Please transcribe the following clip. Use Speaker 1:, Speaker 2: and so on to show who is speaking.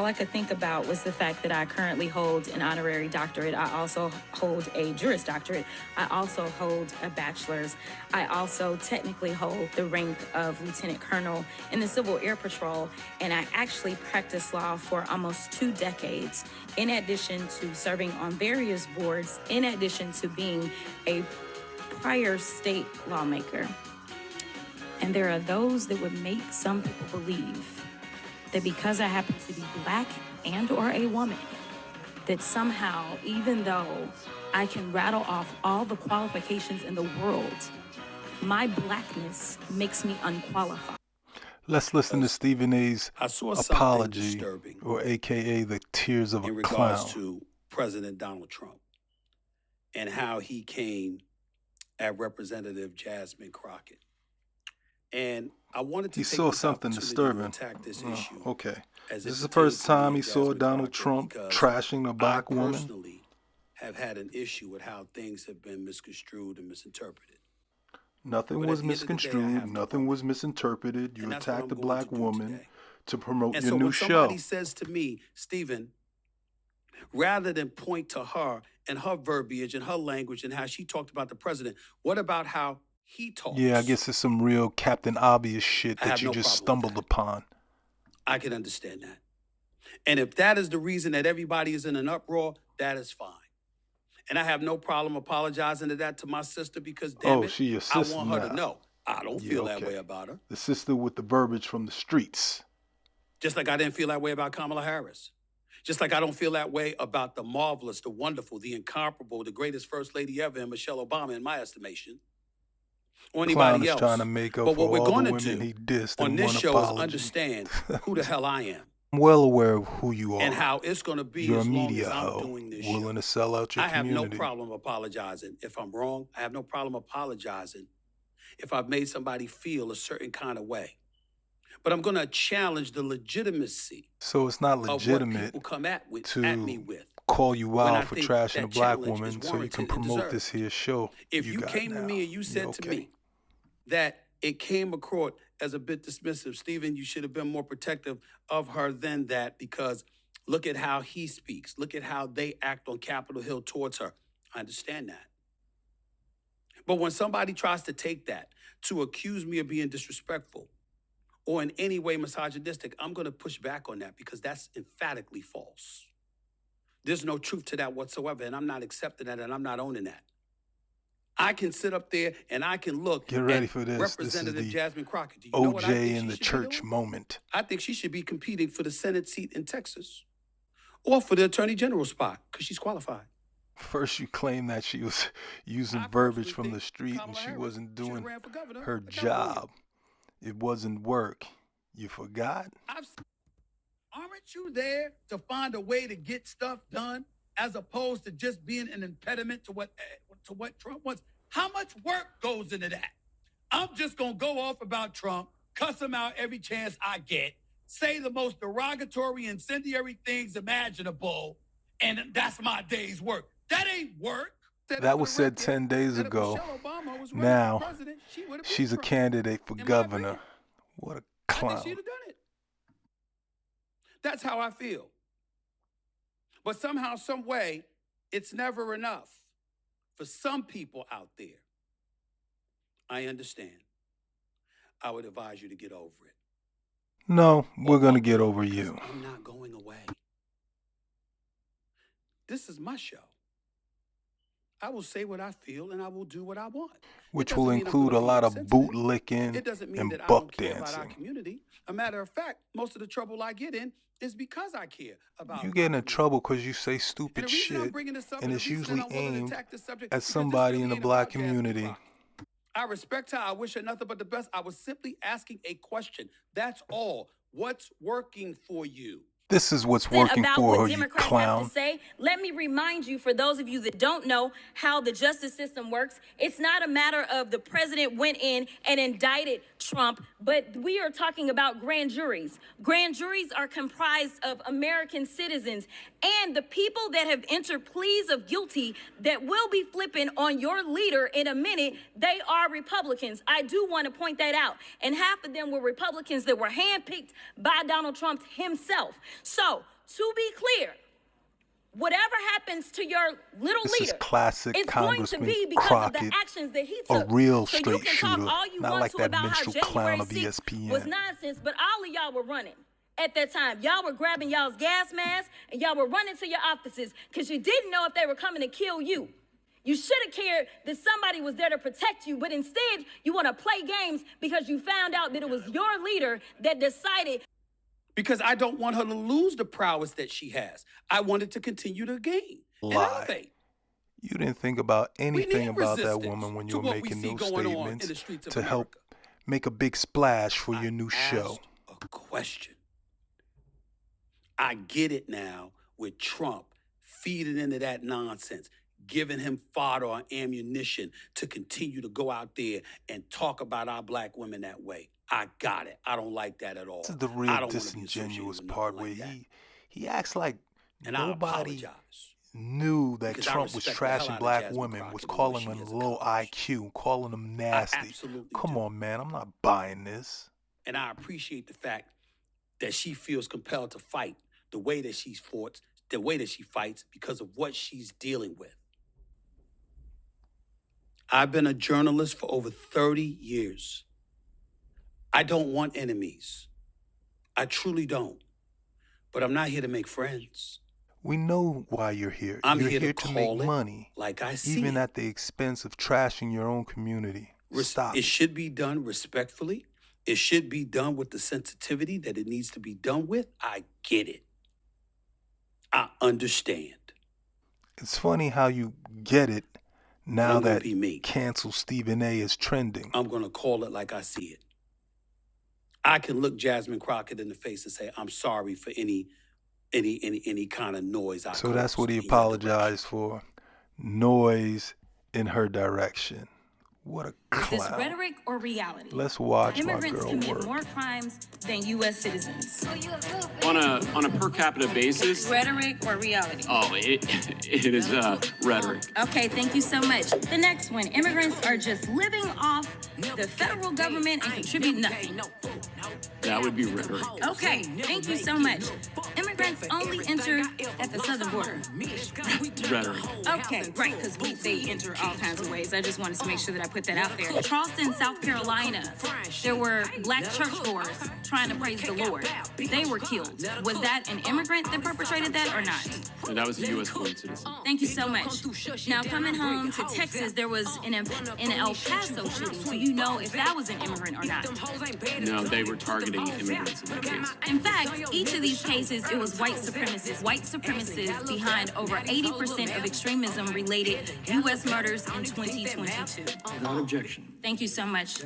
Speaker 1: all I could think about was the fact that I currently hold an honorary doctorate. I also hold a Juris Doctorate. I also hold a bachelor's. I also technically hold the rank of Lieutenant Colonel in the Civil Air Patrol, and I actually practiced law for almost 2 decades, in addition to serving on various boards, in addition to being a prior state lawmaker. And there are those that would make some people believe that because I happen to be Black and or a woman, that somehow, even though I can rattle off all the qualifications in the world, my Blackness makes me unqualified.
Speaker 2: Let's listen to Stephen A's apology,
Speaker 3: disturbing,
Speaker 2: or AKA the tears of a
Speaker 3: in
Speaker 2: clown.
Speaker 3: regards to President Donald Trump and how he came at Representative Jasmine Crockett. And I wanted to
Speaker 2: He
Speaker 3: take
Speaker 2: saw
Speaker 3: this
Speaker 2: something
Speaker 3: opportunity
Speaker 2: disturbing.
Speaker 3: to attack this
Speaker 2: Oh,
Speaker 3: issue.
Speaker 2: okay.
Speaker 3: As
Speaker 2: This
Speaker 3: it
Speaker 2: is the
Speaker 3: pertains
Speaker 2: first
Speaker 3: to
Speaker 2: time
Speaker 3: me,
Speaker 2: he saw
Speaker 3: Jasmine
Speaker 2: Donald
Speaker 3: Crockett,
Speaker 2: Trump
Speaker 3: because
Speaker 2: trashing a Black
Speaker 3: I
Speaker 2: woman.
Speaker 3: personally have had an issue with how things have been misconstrued and misinterpreted.
Speaker 2: Nothing
Speaker 3: But
Speaker 2: was
Speaker 3: at the end of the day, I
Speaker 2: misconstrued.
Speaker 3: have to
Speaker 2: Nothing
Speaker 3: work.
Speaker 2: was misinterpreted. You
Speaker 3: And that's what
Speaker 2: attacked
Speaker 3: I'm
Speaker 2: a
Speaker 3: going
Speaker 2: Black
Speaker 3: to do
Speaker 2: woman
Speaker 3: today.
Speaker 2: to promote
Speaker 3: And
Speaker 2: your
Speaker 3: so
Speaker 2: new
Speaker 3: when
Speaker 2: show.
Speaker 3: somebody says to me, Stephen, rather than point to her and her verbiage and her language and how she talked about the president, what about how he talks?
Speaker 2: Yeah, I guess it's some real Captain Obvious shit
Speaker 3: I
Speaker 2: that
Speaker 3: have
Speaker 2: you
Speaker 3: no
Speaker 2: just
Speaker 3: problem with
Speaker 2: stumbled
Speaker 3: that.
Speaker 2: upon.
Speaker 3: I can understand that. And if that is the reason that everybody is in an uproar, that is fine. And I have no problem apologizing to my sister because, damn it,
Speaker 2: she your
Speaker 3: I
Speaker 2: sister
Speaker 3: want her to
Speaker 2: now.
Speaker 3: know I don't
Speaker 2: Yeah,
Speaker 3: feel that
Speaker 2: okay.
Speaker 3: way about her.
Speaker 2: The sister with the verbiage from the streets.
Speaker 3: Just like I didn't feel that way about Kamala Harris. Just like I don't feel that way about the marvelous, the wonderful, the incomparable, the greatest first lady ever, and Michelle Obama, in my estimation, or
Speaker 2: Clown
Speaker 3: anybody
Speaker 2: is
Speaker 3: else.
Speaker 2: trying to make up
Speaker 3: But
Speaker 2: for
Speaker 3: what we're
Speaker 2: all the
Speaker 3: going to
Speaker 2: women
Speaker 3: do
Speaker 2: he dissed
Speaker 3: on
Speaker 2: in
Speaker 3: this
Speaker 2: one
Speaker 3: show is
Speaker 2: apology.
Speaker 3: understand who the hell I am
Speaker 2: I'm well aware of who you are.
Speaker 3: and how it's going to be
Speaker 2: You're a
Speaker 3: as long
Speaker 2: media
Speaker 3: as I'm
Speaker 2: hoe,
Speaker 3: doing this
Speaker 2: willing
Speaker 3: show.
Speaker 2: to sell out your
Speaker 3: I have
Speaker 2: community.
Speaker 3: no problem apologizing if I'm wrong. I have no problem apologizing if I've made somebody feel a certain kind of way. But I'm going to challenge the legitimacy
Speaker 2: So it's not
Speaker 3: of what
Speaker 2: legitimate
Speaker 3: people come at me with.
Speaker 2: call you
Speaker 3: when I
Speaker 2: out for
Speaker 3: think
Speaker 2: trashing a
Speaker 3: that
Speaker 2: Black
Speaker 3: challenge is
Speaker 2: woman so you can
Speaker 3: warranted and
Speaker 2: promote this
Speaker 3: deserved.
Speaker 2: here show
Speaker 3: If you
Speaker 2: got
Speaker 3: came to
Speaker 2: now.
Speaker 3: me and you said to
Speaker 2: okay?
Speaker 3: me that it came across as a bit dismissive, Stephen, you should have been more protective of her than that because look at how he speaks. Look at how they act on Capitol Hill towards her. I understand that. But when somebody tries to take that to accuse me of being disrespectful or in any way misogynistic, I'm going to push back on that because that's emphatically false. There's no truth to that whatsoever, and I'm not accepting that, and I'm not owning that. I can sit up there and I can look
Speaker 2: Get ready
Speaker 3: at
Speaker 2: for this.
Speaker 3: Representative
Speaker 2: This is the
Speaker 3: Jasmine Crockett. Do you know what I think
Speaker 2: OJ
Speaker 3: she
Speaker 2: in the
Speaker 3: should be
Speaker 2: church
Speaker 3: doing?
Speaker 2: moment.
Speaker 3: I think she should be competing for the Senate seat in Texas or for the Attorney General spot because she's qualified.
Speaker 2: First, you claim that she was using
Speaker 3: I
Speaker 2: verbiage
Speaker 3: personally
Speaker 2: from the
Speaker 3: think
Speaker 2: street and
Speaker 3: Kamala
Speaker 2: she
Speaker 3: Harris
Speaker 2: wasn't
Speaker 3: should have
Speaker 2: doing
Speaker 3: ran for governor
Speaker 2: her
Speaker 3: of California.
Speaker 2: job. It wasn't work. You forgot?
Speaker 4: Aren't you there to find a way to get stuff done as opposed to just being an impediment to what Trump wants? How much work goes into that? I'm just going to go off about Trump, cuss him out every chance I get, say the most derogatory, incendiary things imaginable, and that's my day's work. That ain't work.
Speaker 2: That was said 10 days ago. Now, she's a candidate for governor. What a
Speaker 3: I
Speaker 2: clown.
Speaker 3: think she'd have done it. That's how I feel. But somehow, some way, it's never enough for some people out there. I understand. I would advise you to get over it.
Speaker 2: No, we're going to get over you.
Speaker 3: I'm not going away. This is my show. I will say what I feel and I will do what I want.
Speaker 2: Which will include a lot of bootlicking
Speaker 3: It doesn't mean
Speaker 2: and
Speaker 3: that I
Speaker 2: buck
Speaker 3: don't care about our
Speaker 2: dancing.
Speaker 3: community. A matter of fact, most of the trouble I get in is because I care about
Speaker 2: You
Speaker 3: my
Speaker 2: get into
Speaker 3: community.
Speaker 2: trouble because you say
Speaker 3: And
Speaker 2: stupid
Speaker 3: the reason I'm
Speaker 2: shit,
Speaker 3: bringing this up
Speaker 2: and
Speaker 3: and
Speaker 2: it's
Speaker 3: the reason
Speaker 2: usually
Speaker 3: that I'm willing to
Speaker 2: aimed
Speaker 3: attack this subject
Speaker 2: at
Speaker 3: is because this
Speaker 2: somebody
Speaker 3: really
Speaker 2: in the
Speaker 3: ain't
Speaker 2: Black
Speaker 3: about Jasmine
Speaker 2: community.
Speaker 3: Crockett. I respect her. I wish her nothing but the best. I was simply asking a question. That's all. What's working for you?
Speaker 2: This is what's working
Speaker 1: about
Speaker 2: for
Speaker 1: what
Speaker 2: her, you
Speaker 1: Democrats
Speaker 2: clown.
Speaker 1: have to say. Let me remind you, for those of you that don't know how the justice system works, it's not a matter of the president went in and indicted Trump, but we are talking about grand juries. Grand juries are comprised of American citizens, and the people that have entered pleas of guilty that will be flipping on your leader in a minute, they are Republicans. I do want to point that out. And half of them were Republicans that were handpicked by Donald Trump himself. So to be clear, whatever happens to your little
Speaker 2: This
Speaker 1: leader,
Speaker 2: is classic
Speaker 1: it's going to
Speaker 2: Congressman
Speaker 1: be because
Speaker 2: Crockett,
Speaker 1: of the actions that he
Speaker 2: a
Speaker 1: took.
Speaker 2: real
Speaker 1: so you
Speaker 2: straight
Speaker 1: can
Speaker 2: shooter,
Speaker 1: talk all you
Speaker 2: not
Speaker 1: want
Speaker 2: like
Speaker 1: to
Speaker 2: that
Speaker 1: about how
Speaker 2: minstrel
Speaker 1: January
Speaker 2: clown of
Speaker 1: 6th
Speaker 2: ESPN.
Speaker 1: was nonsense, but all of y'all were running at that time. Y'all were grabbing y'all's gas masks and y'all were running to your offices because you didn't know if they were coming to kill you. You should have cared that somebody was there to protect you, but instead you want to play games because you found out that it was your leader that decided.
Speaker 3: Because I don't want her to lose the prowess that she has. I want it to continue to gain and
Speaker 2: Lie.
Speaker 3: elevate.
Speaker 2: You didn't think about anything
Speaker 3: need
Speaker 2: about that
Speaker 3: resistance
Speaker 2: woman when
Speaker 3: to
Speaker 2: you were
Speaker 3: what we
Speaker 2: making
Speaker 3: see
Speaker 2: those
Speaker 3: going on in
Speaker 2: statements
Speaker 3: the streets of
Speaker 2: to help
Speaker 3: America.
Speaker 2: make a big splash for your new show.
Speaker 3: Asked a question. I get it now with Trump feeding into that nonsense, giving him fodder or ammunition to continue to go out there and talk about our black women that way. I got it. I don't like that at all.
Speaker 2: This is the
Speaker 3: I
Speaker 2: real
Speaker 3: don't wanna be associated
Speaker 2: disingenuous
Speaker 3: with
Speaker 2: part
Speaker 3: nothing
Speaker 2: where
Speaker 3: like that.
Speaker 2: he acts like
Speaker 3: And I
Speaker 2: nobody
Speaker 3: apologize.
Speaker 2: knew that
Speaker 3: Because I
Speaker 2: Trump was
Speaker 3: respect the hell
Speaker 2: trashing
Speaker 3: out of
Speaker 2: black
Speaker 3: Jasmine
Speaker 2: women,
Speaker 3: Crockett
Speaker 2: was
Speaker 3: and what
Speaker 2: calling
Speaker 3: she
Speaker 2: them
Speaker 3: has
Speaker 2: low
Speaker 3: accomplished.
Speaker 2: IQ, calling them nasty.
Speaker 3: absolutely
Speaker 2: Come
Speaker 3: do.
Speaker 2: on, man, I'm not buying this.
Speaker 3: And I appreciate the fact that she feels compelled to fight the way that she's fought, the way that she fights because of what she's dealing with. I've been a journalist for over 30 years. I don't want enemies. I truly don't. But I'm not here to make friends.
Speaker 2: We know why you're here.
Speaker 3: I'm
Speaker 2: You're
Speaker 3: here to
Speaker 2: to make
Speaker 3: call it
Speaker 2: money,
Speaker 3: like I see
Speaker 2: even
Speaker 3: it.
Speaker 2: at the expense of trashing your own community. Stop.
Speaker 3: It should be done respectfully. It should be done with the sensitivity that it needs to be done with. I get it. I understand.
Speaker 2: It's funny how you get it now
Speaker 3: I'm gonna
Speaker 2: that
Speaker 3: be me.
Speaker 2: Cancel Stephen A is trending.
Speaker 3: I'm going to call it like I see it. I can look Jasmine Crockett in the face and say, I'm sorry for any kind of noise I
Speaker 2: So that's
Speaker 3: caused
Speaker 2: what he
Speaker 3: in your direction.
Speaker 2: apologized for. Noise in her direction. What a
Speaker 1: Is this
Speaker 2: clown.
Speaker 1: rhetoric or reality?
Speaker 2: Let's watch my
Speaker 1: Immigrants
Speaker 2: girl
Speaker 1: commit
Speaker 2: work.
Speaker 1: more crimes than U.S. citizens.
Speaker 5: On a per capita basis,
Speaker 1: Rhetoric or reality?
Speaker 5: oh, it is rhetoric.
Speaker 1: Okay, thank you so much. The next one, immigrants are just living off the federal government and contribute nothing.
Speaker 5: That would be rhetoric.
Speaker 1: Okay, thank you so much. Immigrants only enter at the southern border.
Speaker 5: Rhetoric.
Speaker 1: Okay, right, because they enter all kinds of ways. I just wanted to make sure that I put that out there. Charleston, South Carolina, there were black churchgoers trying to praise the Lord. They were killed. Was that an immigrant that perpetrated that or not?
Speaker 5: And that was a U.S. born citizen.
Speaker 1: Thank you so much. Now, coming home to Texas, there was an El Paso shooting. Do you know if that was an immigrant or not?
Speaker 5: No, they were targeting immigrants in that case.
Speaker 1: In fact, each of these cases, it was white supremacists. White supremacists behind over 80% of extremism-related U.S. murders in 2022.
Speaker 5: Without objection.
Speaker 1: Thank you so much.